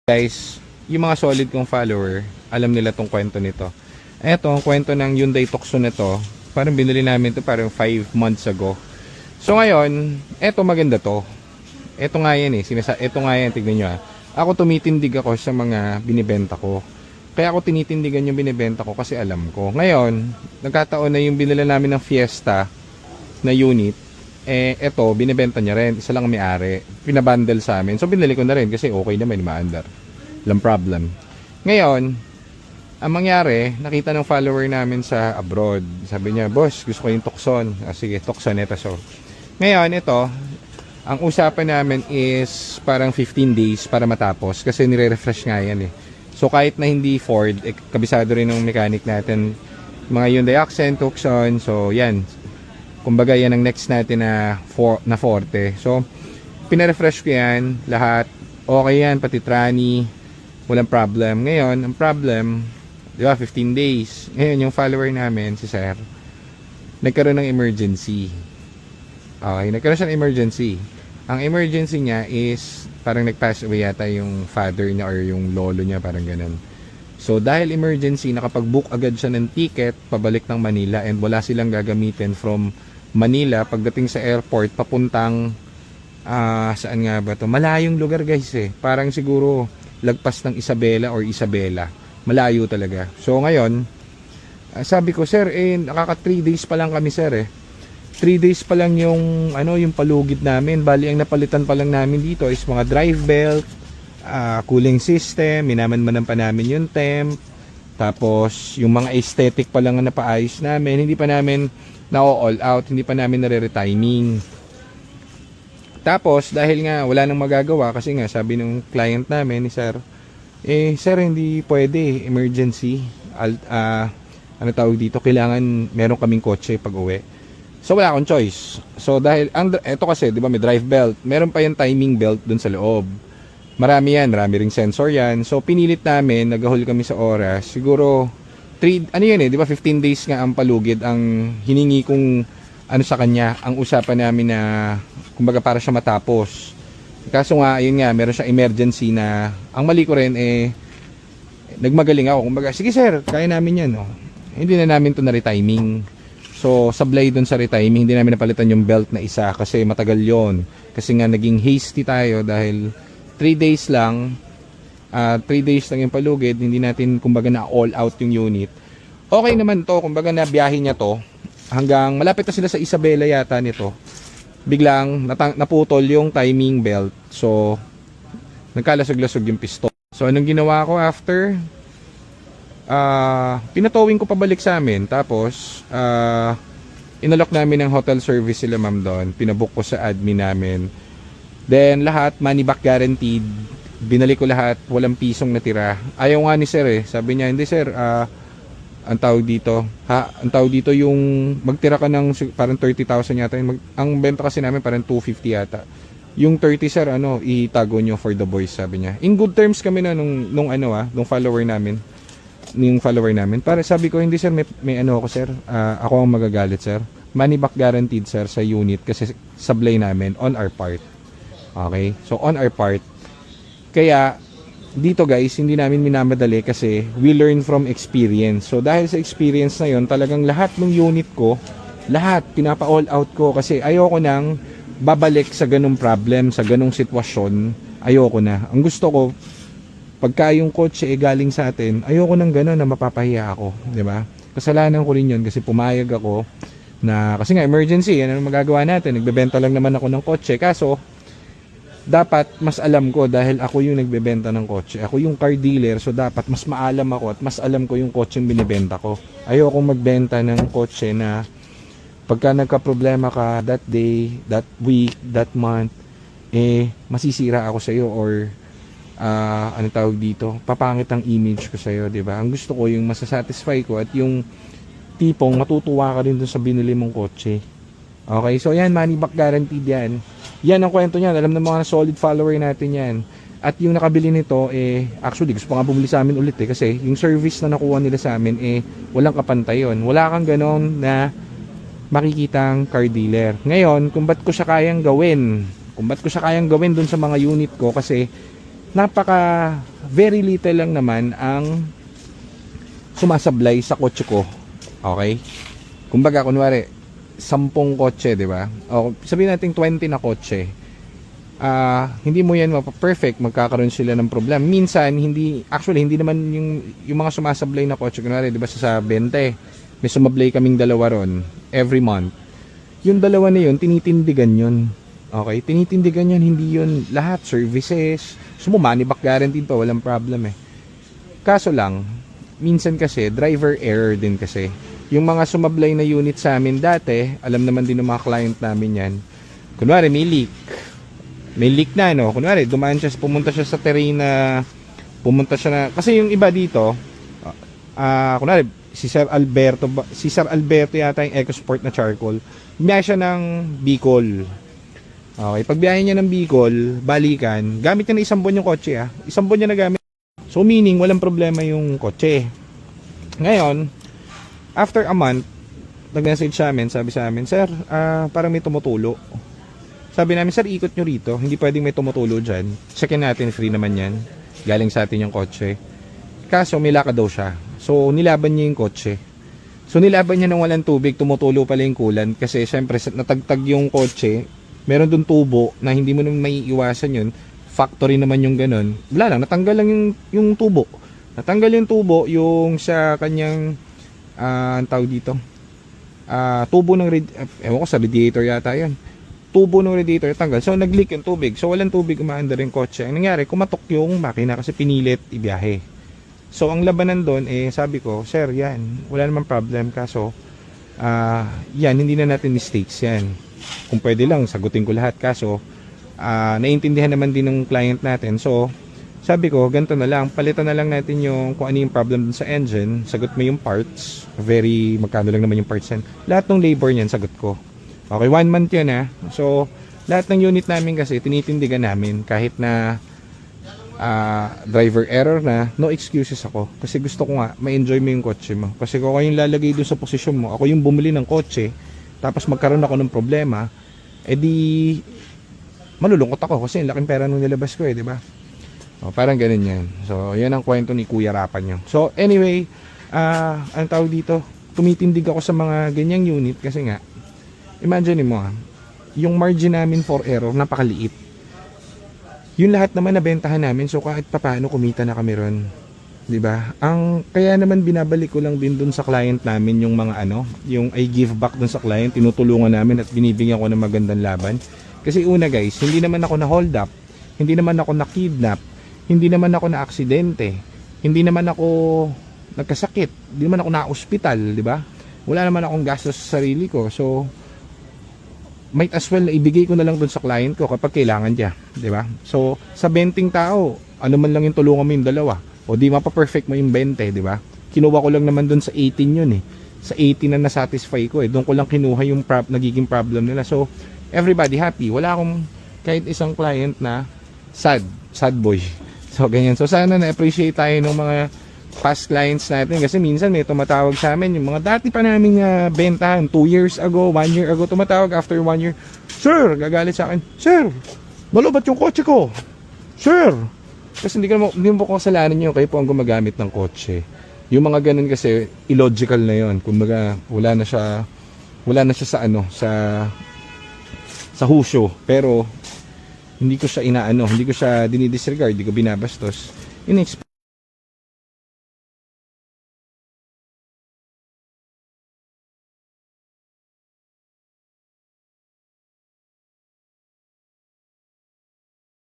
Guys, yung mga solid kong follower, alam nila tong kwento nito. Eto, ang kwento ng Hyundai Tucson nito, parang binili namin to parang 5 months ago. So ngayon, eto maganda to. Eto nga yan eto nga yan, tignan nyo Ako tumitindig ako sa mga binibenta ko. Kaya ako tinitindigan yung binibenta ko kasi alam ko. Ngayon, nagkataon na yung binili namin ng Fiesta na unit, eto, binibenta niya rin. Isa lang ang may-ari. Pinabundle sa amin. So, binili ko na rin kasi okay naman, maandar. Walang problem. Ngayon, ang mangyari, nakita ng follower namin sa abroad. Sabi niya, boss, gusto ko yung Tucson. Sige, Tucson ito. So, ngayon, ito, ang usapan namin is parang 15 days para matapos. Kasi nire-refresh nga yan So, kahit na hindi Ford, kabisado rin ng mechanic natin. Mga Hyundai Accent, Tucson. So, yan. Kumbaga yan ang next natin na Forte. So, pinarefresh ko yan lahat. Okay yan, pati tranny. Walang problem. Ngayon, ang problem, di ba, 15 days. Ngayon, yung follower namin, si Sir, nagkaroon ng emergency. Okay, nagkaroon siya ng emergency. Ang emergency niya is, parang nag-pass away yata yung father niya or yung lolo niya, parang ganun. So, dahil emergency, nakapag-book agad siya ng ticket pabalik ng Manila and wala silang gagamitin from Manila pagdating sa airport papuntang saan nga ba to? Malayong lugar guys Parang siguro lagpas ng Isabela or Isabela. Malayo talaga. So ngayon, sabi ko, sir, nakaka 3 days pa lang kami sir 3 days pa lang yung yung palugid namin. Bali ang napalitan pa lang namin dito is mga drive belt, cooling system, minaman-manan pa namin yung temp. Tapos yung mga aesthetic pa lang ang napaayos namin. Hindi pa namin na-all out, hindi pa namin nare-retiming. Tapos dahil nga wala nang magagawa kasi nga sabi ng client namin ni sir, sir hindi pwede, emergency. Ano tawag dito, kailangan meron kaming kotse pag uwi. So wala akong choice. So dahil eto kasi 'di ba may drive belt, meron pa yung timing belt dun sa loob. Marami ring sensor yan. So pinilit namin, nagahol kami sa oras. Siguro 3 di ba 15 days nga ang palugid ang hiningi kong sa kanya, ang usapan namin na kumbaga para siya matapos. Kaso nga ayun nga, meron siya emergency na ang mali ko rin nagmagaling ako. Kumbaga, sige sir, kaya namin yan Hindi na namin to na retiming. So sablay dun sa retiming, hindi namin napalitan yung belt na isa kasi matagal yon. Kasi nga naging hasty tayo dahil 3 days lang 3 days lang yung palugid, hindi natin kumbaga na all out yung unit. Okay naman to, kumbaga na biyahe niya to hanggang malapit na sila sa Isabela yata nito. Biglang naputol yung timing belt. So nagkalasog-lasog yung piston. So anong ginawa ko after? Pinatowing ko pabalik sa amin. Tapos inalok namin ng hotel service sila ma'am doon. Pinabook ko sa admin namin. Then lahat money back guaranteed. Binalik ko lahat, walang pisong natira. Ayaw nga ni sir Sabi niya, hindi sir, ang tawag dito yung magtira ka ng parang 30,000 yata. Ang benta kasi namin parang 250 yata. Yung 30 sir, itago nyo for the boys, sabi niya. In good terms kami na nung follower namin. Yung follower namin. Para sabi ko, hindi sir, may ako sir. Ako ang magagalit sir. Money back guaranteed sir sa unit kasi sablay namin on our part. Okay? So on our part. Kaya dito guys, hindi namin minamadali kasi we learn from experience. So dahil sa experience na yon, talagang lahat ng unit ko, lahat pinapa-all out ko kasi ayoko nang babalik sa ganung problem, sa ganung sitwasyon. Ayoko na. Ang gusto ko, pagka yung kotse galing sa atin, ayoko nang gano'n na mapapahiya ako, 'di ba? Kasalanan ko rin 'yon kasi pumayag ako na kasi nga emergency, ano magagawa natin? Nagbebenta lang naman ako ng kotse kaso dapat mas alam ko dahil ako yung nagbebenta ng kotse. Ako yung car dealer, so dapat mas maalam ako at mas alam ko yung kotse yung binibenta ko. Ayokong magbenta ng kotse na pagka nagka-problema ka that day, that week, that month, masisira ako sa iyo or ano tawag dito, papangit ang image ko sa iyo, 'di ba? Ang gusto ko yung masasatisfy ko at yung tipong matutuwa ka rin dun sa binili mong kotse. Okay, so yan, money back guaranteed yan. Yan ang kwento niyan. Alam ng mga solid follower natin yan. At yung nakabili nito, actually, gusto pa nga bumili sa amin ulit kasi yung service na nakuha nila sa amin, walang kapantay yun. Wala kang ganon na makikitang car dealer. Ngayon, kung ba't ko siya kayang gawin dun sa mga unit ko kasi napaka very little lang naman ang sumasablay sa kotse ko. Okay? Kumbaga, kunwari, 10 kotse, di ba? O, sabihin natin 20 na kotse. Hindi mo yan mapa-perfect, magkakaroon sila ng problem. Minsan, hindi naman yung mga sumasablay na kotse, kunwari, di ba, sa 20, may sumablay kaming dalawa ron, every month. Yung dalawa na yun, tinitindigan yun. Okay? Tinitindigan yun, hindi yun lahat, services. So, money back guaranteed pa, walang problem eh. Kaso lang, minsan kasi, driver error din kasi. Yung mga sumablay na unit sa amin dati, alam naman din ng mga client namin yan. Kunwari, may leak. May leak na, no? Kunwari, pumunta siya sa terrain na, kasi yung iba dito, kunwari, si Sir Alberto yata yung EcoSport na charcoal. Biyahe siya ng Bicol. Okay, pag biyahe niya ng Bicol, balikan, gamit niya na 1 buwan yung kotse, 1 buwan niya na gamit. So, meaning, walang problema yung kotse. Ngayon, after a month, nag-message sa amin, sabi sa amin, Sir, parang may tumutulo. Sabi namin, Sir, ikot nyo rito. Hindi pwedeng may tumutulo dyan. Checkin natin, free naman yan. Galing sa atin yung kotse. Kaso, may laka daw siya. So, nilaban niya yung kotse. So, nilaban niya nang walang tubig, tumutulo pala yung coolant. Kasi, syempre, natagtag yung kotse. Meron dun tubo na hindi mo naman may iwasan yun. Factory naman yung ganun. Wala lang, natanggal lang yung tubo. Natanggal yung tubo, yung sa kanyang ang tawag dito, tubo ng ewan ko, sa radiator yata yun. Tubo ng radiator tanggal, so nag-leak yung tubig, so walang tubig, umaandar yung kotse. Ang nangyari, kumatok yung makina kasi pinilit ibiyahe. So ang labanan doon, sabi ko, Sir, yan, wala namang problem, kaso yan, hindi na natin mistakes yan. Kung pwede lang, sagutin ko lahat, kaso naiintindihan naman din ng client natin. So sabi ko, ganito na lang, palitan na lang natin yung kung ano yung problem dun sa engine, sagot mo yung parts, magkano lang naman yung parts yan. Lahat ng labor niyan, sagot ko. Okay, 1 month yan So, lahat ng unit namin kasi, tinitindigan namin, kahit na driver error na, no excuses ako. Kasi gusto ko nga, ma-enjoy mo yung kotse mo. Kasi kung ako yung lalagay dun sa posisyon mo, ako yung bumili ng kotse, tapos magkaroon ako ng problema, edi, malulungkot ako kasi yung laking pera nung nilabas ko di ba? Parang ganun yan. So, yan ang kwento ni Kuya Rapan nyo. So, anyway, ang tawag dito, tumitindig ako sa mga ganyang unit kasi nga, imagine mo yung margin namin for error, napakaliit. Yung lahat naman nabentahan namin, so kahit papaano kumita na kami ron. Diba? Kaya naman binabalik ko lang din dun sa client namin yung mga yung I give back dun sa client, tinutulungan namin at binibigyan ko ng magandang laban. Kasi una guys, hindi naman ako na hold up, hindi naman ako na kidnap, hindi naman ako na aksidente, hindi naman ako nagkasakit, hindi naman ako na ospital, di ba? Wala naman akong gastos sa sarili ko. So might as well na ibigay ko na lang dun sa client ko kapag kailangan niya, di ba? So sa 20 tao, ano man lang yung tulungan mo yung dalawa, o di mapa-perfect mo yung 20, di ba? Kinuha ko lang naman dun sa 18 yun Sa 18 na na-satisfy ko doon ko lang kinuha yung nagiging problem nila. So everybody happy. Wala akong kahit isang client na sad boy. So ganyan. So sana na-appreciate tayo ng mga past clients natin kasi minsan may tumatawag sa amin yung mga dati pa naming bentahan 2 years ago, 1 year ago, tumatawag after 1 year, Sir, gagalit sa akin, Sir, malubat yung kotse ko, Sir, kasi hindi mo kasalanan nyo, kayo po ang gumagamit ng kotse. Yung mga ganun kasi illogical na yon. Kumbaga wala na siya sa husyo, pero hindi ko siya hindi ko siya dinidisregard, hindi ko binabastos.